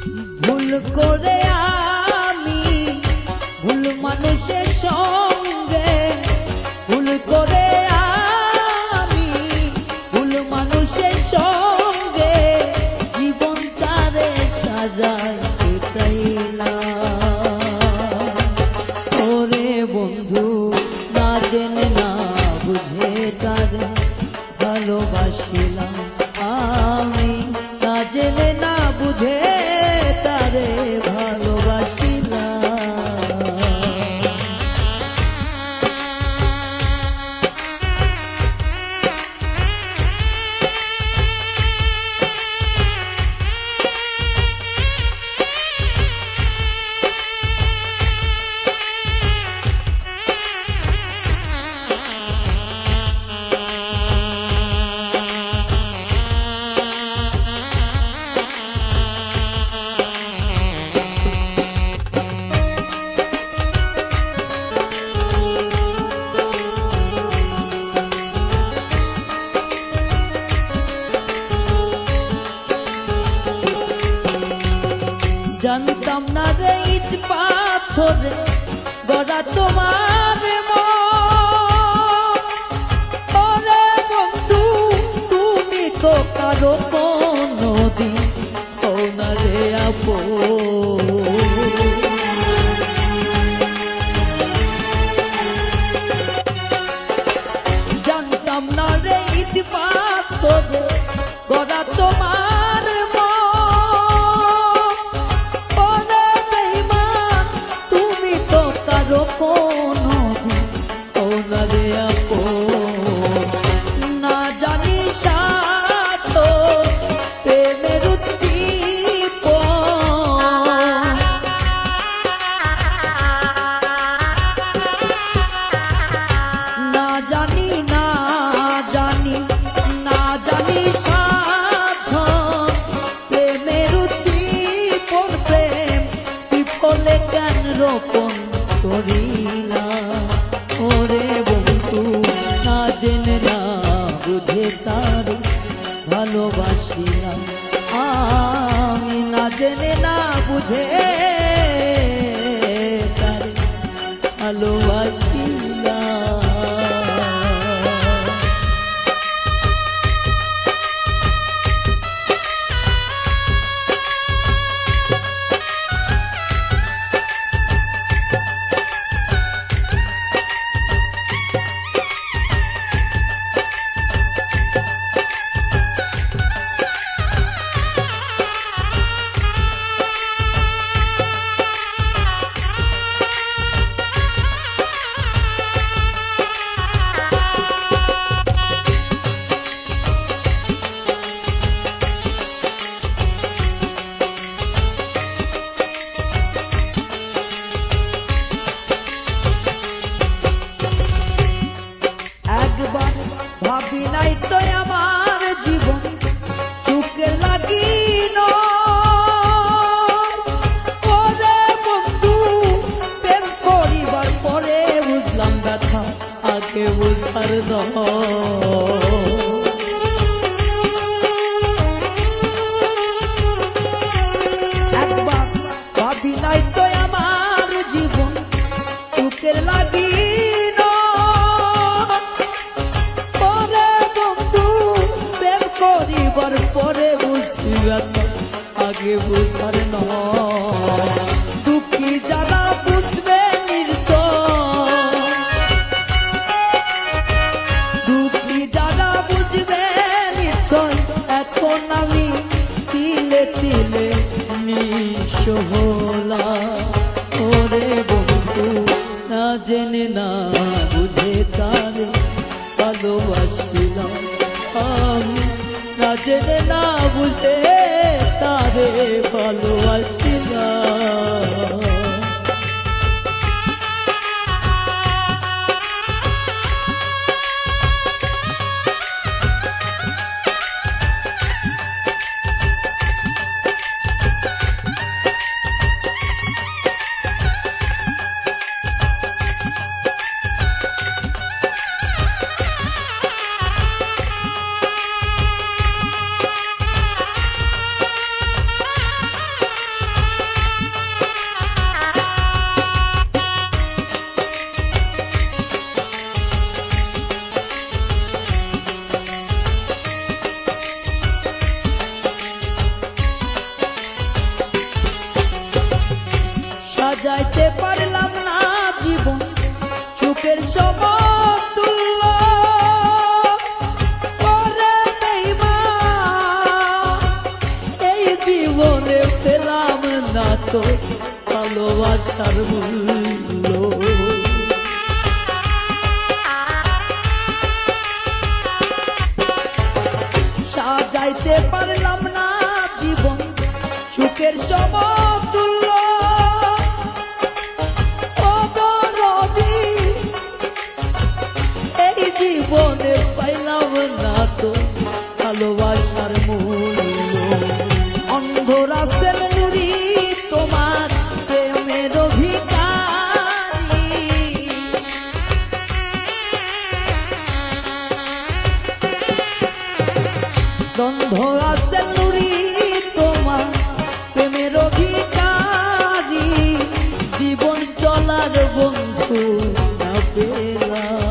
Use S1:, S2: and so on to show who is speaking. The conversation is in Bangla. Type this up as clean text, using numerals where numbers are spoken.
S1: ভুল করে আমি ভুল মানুষের সঙ্গে, ভুল করে আমি ভুল মানুষের সঙ্গে জীবনটারে সাজাইতে চাইলাম। ওরে বন্ধু না জেনে না বুঝে তারে ভালোবাসিলাম আমি, না জেনে না বুঝে তারে ভালোবাসিলাম। জানতাম না রে ইট পাথরে গড়া তোমার মন। ওরে বন্ধু তুমি তো কারো কোনদিন হও না রে আপন। জানতাম না রে ইট পাথরে গড়া তোমার মন। না জানি সাথ প্রেমের উদ্দীপন, না জানি না জানি না জানি সাধ প্রেমের উদ্দীপন। প্রেম বিফলে কেন রোপণ করিলাম। ওরে বন্ধু না জেনে না বুঝে তারে ভালোবাসিলাম আমি, না জেনে না বুঝে তারে ভালোবাসিলাম। ভাবি নাই তো আমার জীবন চুকে লাগিল। ওরে বন্ধু প্রেম করিবার পরে বুঝলাম ব্যথা আগে বুঝার একবার ভাবি নাই তো আমার জীবন চুকের লাগিল। করিবার পরে বুঝি ব্যথা আগে বুঝার নয়। দুঃখী যারা বুঝবে নির্জয়, দুঃখী যারা বুঝবে নিশ্চয়। এখন আমি তিলে তিলে নিঃস্ব হলাম। ওরে বন্ধু না জেনে না বুঝে তারে ভালোবাসিলাম আমি, না জেনে না বুঝে তারে ভালোবাসিলাম। সাজাইতে পারলাম না জীবন সুখের সমতুল্য। ওরে বেঈমান, এই জীবনে পেলাম না তো ভালোবাসার মূল্য। সাজাইতে পারলাম না জীবন সুখের সমতুল্য। এই জীবনে পাইলাম না তো ভালোবাসার মূল্য। অন্ধরাসের নুরি তোমার প্রেমের ভিখারি, অন্ধরাসের নুরি তোমার প্রেমের ভিখারি, জীবন চলার বন্ধু না পেলাম।